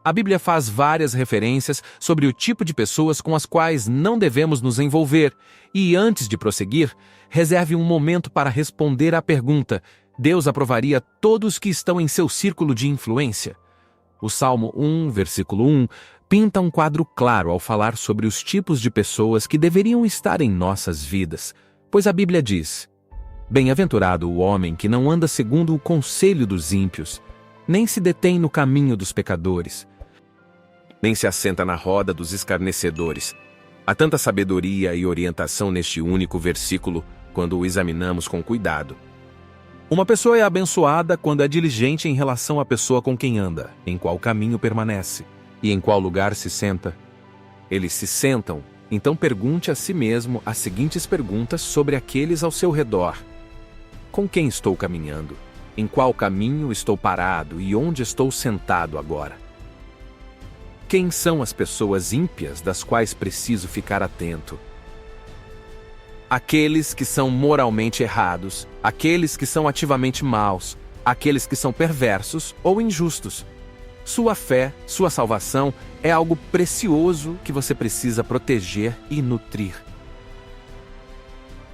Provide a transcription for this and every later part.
A Bíblia faz várias referências sobre o tipo de pessoas com as quais não devemos nos envolver e, antes de prosseguir, reserve um momento para responder à pergunta: Deus aprovaria todos que estão em seu círculo de influência? O Salmo 1, versículo 1, pinta um quadro claro ao falar sobre os tipos de pessoas que deveriam estar em nossas vidas, pois a Bíblia diz: Bem-aventurado o homem que não anda segundo o conselho dos ímpios, nem se detém no caminho dos pecadores, nem se assenta na roda dos escarnecedores. Há tanta sabedoria e orientação neste único versículo quando o examinamos com cuidado. Uma pessoa é abençoada quando é diligente em relação à pessoa com quem anda, em qual caminho permanece e em qual lugar se senta. Eles se sentam, então pergunte a si mesmo as seguintes perguntas sobre aqueles ao seu redor: com quem estou caminhando? Em qual caminho estou parado e onde estou sentado agora? Quem são as pessoas ímpias das quais preciso ficar atento? Aqueles que são moralmente errados, aqueles que são ativamente maus, aqueles que são perversos ou injustos. Sua fé, sua salvação é algo precioso que você precisa proteger e nutrir.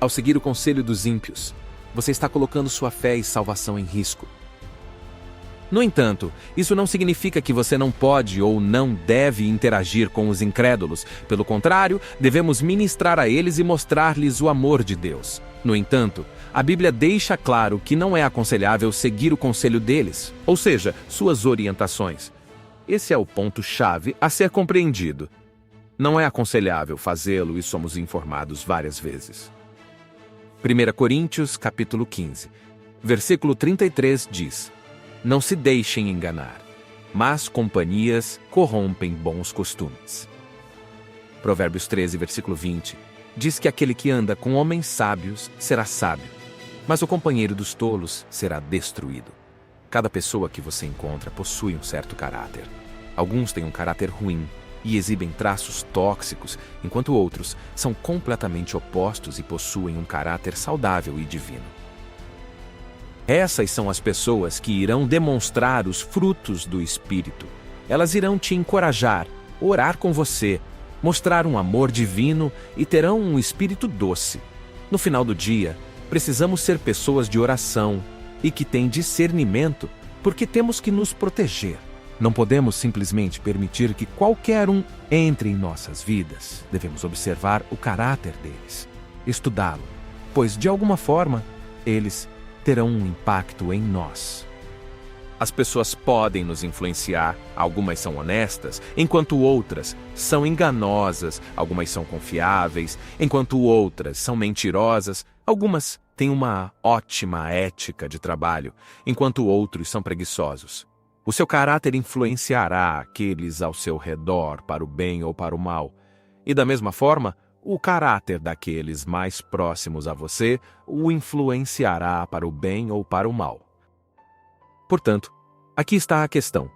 Ao seguir o conselho dos ímpios, você está colocando sua fé e salvação em risco. No entanto, isso não significa que você não pode ou não deve interagir com os incrédulos. Pelo contrário, devemos ministrar a eles e mostrar-lhes o amor de Deus. No entanto, a Bíblia deixa claro que não é aconselhável seguir o conselho deles, ou seja, suas orientações. Esse é o ponto-chave a ser compreendido. Não é aconselhável fazê-lo e somos informados várias vezes. 1 Coríntios, capítulo 15, versículo 33 diz: Não se deixem enganar, más companhias corrompem bons costumes. Provérbios 13, versículo 20, diz que aquele que anda com homens sábios será sábio, mas o companheiro dos tolos será destruído. Cada pessoa que você encontra possui um certo caráter. Alguns têm um caráter ruim e exibem traços tóxicos, enquanto outros são completamente opostos e possuem um caráter saudável e divino. Essas são as pessoas que irão demonstrar os frutos do Espírito. Elas irão te encorajar, orar com você, mostrar um amor divino e terão um espírito doce. No final do dia, precisamos ser pessoas de oração e que têm discernimento, porque temos que nos proteger. Não podemos simplesmente permitir que qualquer um entre em nossas vidas. Devemos observar o caráter deles, estudá-lo, pois de alguma forma eles terão um impacto em nós. As pessoas podem nos influenciar, algumas são honestas, enquanto outras são enganosas, algumas são confiáveis, enquanto outras são mentirosas, algumas têm uma ótima ética de trabalho, enquanto outros são preguiçosos. O seu caráter influenciará aqueles ao seu redor para o bem ou para o mal, e da mesma forma, o caráter daqueles mais próximos a você o influenciará para o bem ou para o mal. Portanto, aqui está a questão.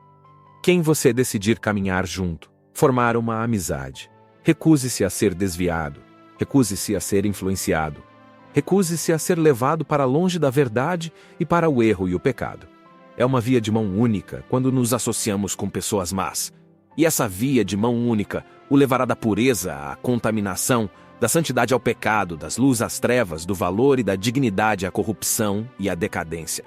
Quem você decidir caminhar junto, formar uma amizade, recuse-se a ser desviado, recuse-se a ser influenciado, recuse-se a ser levado para longe da verdade e para o erro e o pecado. É uma via de mão única quando nos associamos com pessoas más. E essa via de mão única o levará da pureza à contaminação, da santidade ao pecado, das luzes às trevas, do valor e da dignidade à corrupção e à decadência.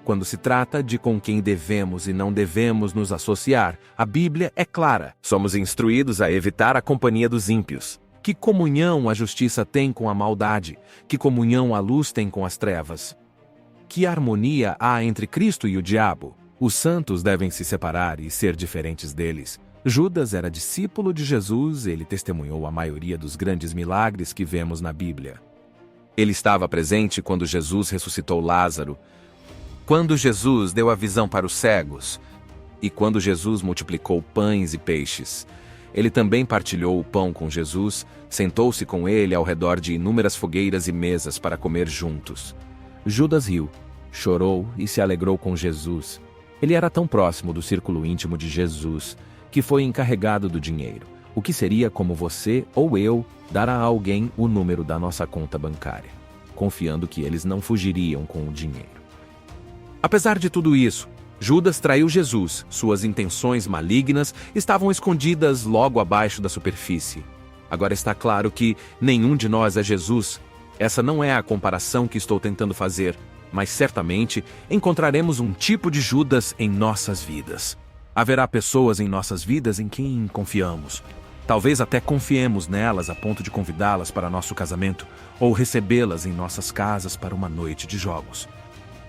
Quando se trata de com quem devemos e não devemos nos associar, a Bíblia é clara. Somos instruídos a evitar a companhia dos ímpios. Que comunhão a justiça tem com a maldade? Que comunhão a luz tem com as trevas? Que harmonia há entre Cristo e o diabo? Os santos devem se separar e ser diferentes deles. Judas era discípulo de Jesus, ele testemunhou a maioria dos grandes milagres que vemos na Bíblia. Ele estava presente quando Jesus ressuscitou Lázaro, quando Jesus deu a visão para os cegos e quando Jesus multiplicou pães e peixes. Ele também partilhou o pão com Jesus, sentou-se com ele ao redor de inúmeras fogueiras e mesas para comer juntos. Judas riu, chorou e se alegrou com Jesus. Ele era tão próximo do círculo íntimo de Jesus que foi encarregado do dinheiro, o que seria como você ou eu dar a alguém o número da nossa conta bancária, confiando que eles não fugiriam com o dinheiro. Apesar de tudo isso, Judas traiu Jesus, suas intenções malignas estavam escondidas logo abaixo da superfície. Agora está claro que nenhum de nós é Jesus. Essa não é a comparação que estou tentando fazer, mas certamente encontraremos um tipo de Judas em nossas vidas. Haverá pessoas em nossas vidas em quem confiamos. Talvez até confiemos nelas a ponto de convidá-las para nosso casamento ou recebê-las em nossas casas para uma noite de jogos.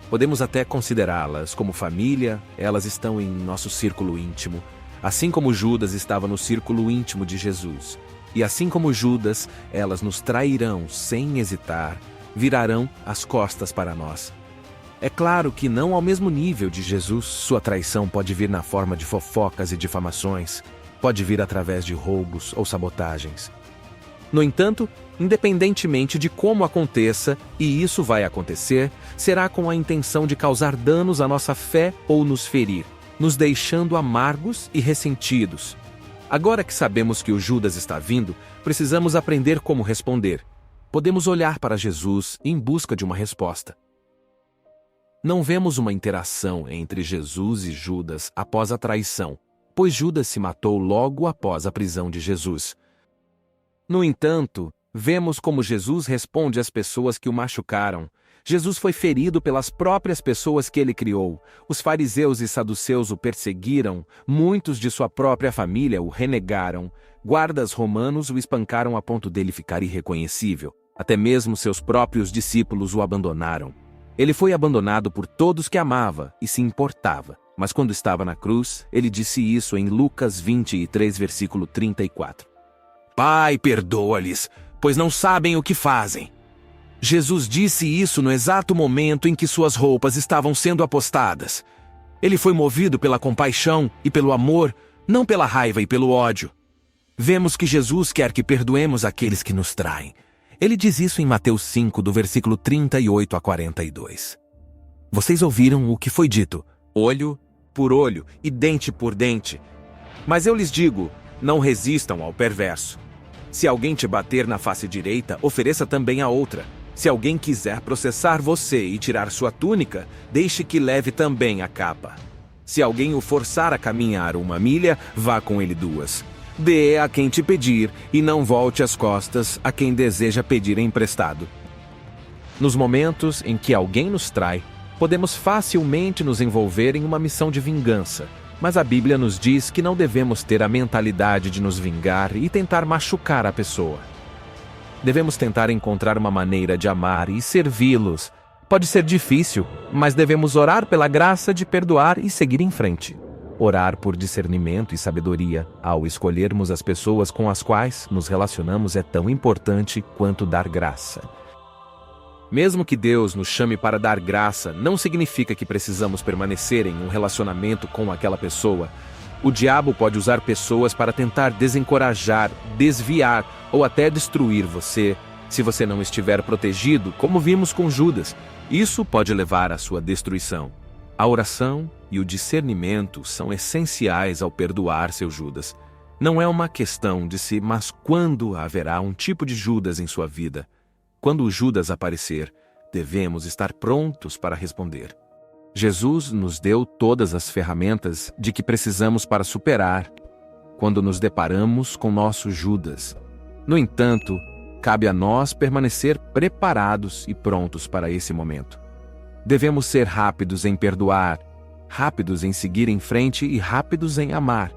Podemos até considerá-las como família, elas estão em nosso círculo íntimo, assim como Judas estava no círculo íntimo de Jesus. E assim como Judas, elas nos trairão sem hesitar, virarão as costas para nós. É claro que não ao mesmo nível de Jesus, sua traição pode vir na forma de fofocas e difamações, pode vir através de roubos ou sabotagens. No entanto, independentemente de como aconteça, e isso vai acontecer, será com a intenção de causar danos à nossa fé ou nos ferir, nos deixando amargos e ressentidos. Agora que sabemos que o Judas está vindo, precisamos aprender como responder. Podemos olhar para Jesus em busca de uma resposta. Não vemos uma interação entre Jesus e Judas após a traição, pois Judas se matou logo após a prisão de Jesus. No entanto, vemos como Jesus responde às pessoas que o machucaram. Jesus foi ferido pelas próprias pessoas que ele criou. Os fariseus e saduceus o perseguiram, muitos de sua própria família o renegaram, guardas romanos o espancaram a ponto dele ficar irreconhecível. Até mesmo seus próprios discípulos o abandonaram. Ele foi abandonado por todos que amava e se importava. Mas quando estava na cruz, ele disse isso em Lucas 23, versículo 34. Pai, perdoa-lhes, pois não sabem o que fazem. Jesus disse isso no exato momento em que suas roupas estavam sendo apostadas. Ele foi movido pela compaixão e pelo amor, não pela raiva e pelo ódio. Vemos que Jesus quer que perdoemos aqueles que nos traem. Ele diz isso em Mateus 5, do versículo 38 a 42. Vocês ouviram o que foi dito, olho por olho e dente por dente. Mas eu lhes digo, não resistam ao perverso. Se alguém te bater na face direita, ofereça também a outra. Se alguém quiser processar você e tirar sua túnica, deixe que leve também a capa. Se alguém o forçar a caminhar 1 milha, vá com ele 2. Dê a quem te pedir e não volte as costas a quem deseja pedir emprestado. Nos momentos em que alguém nos trai, podemos facilmente nos envolver em uma missão de vingança, mas a Bíblia nos diz que não devemos ter a mentalidade de nos vingar e tentar machucar a pessoa. Devemos tentar encontrar uma maneira de amar e servi-los. Pode ser difícil, mas devemos orar pela graça de perdoar e seguir em frente. Orar por discernimento e sabedoria ao escolhermos as pessoas com as quais nos relacionamos é tão importante quanto dar graça. Mesmo que Deus nos chame para dar graça, não significa que precisamos permanecer em um relacionamento com aquela pessoa. O diabo pode usar pessoas para tentar desencorajar, desviar ou até destruir você, se você não estiver protegido, como vimos com Judas. Isso pode levar à sua destruição. A oração e o discernimento são essenciais ao perdoar seu Judas. Não é uma questão de se, mas quando haverá um tipo de Judas em sua vida. Quando o Judas aparecer, devemos estar prontos para responder. Jesus nos deu todas as ferramentas de que precisamos para superar quando nos deparamos com nosso Judas. No entanto, cabe a nós permanecer preparados e prontos para esse momento. Devemos ser rápidos em perdoar, rápidos em seguir em frente e rápidos em amar.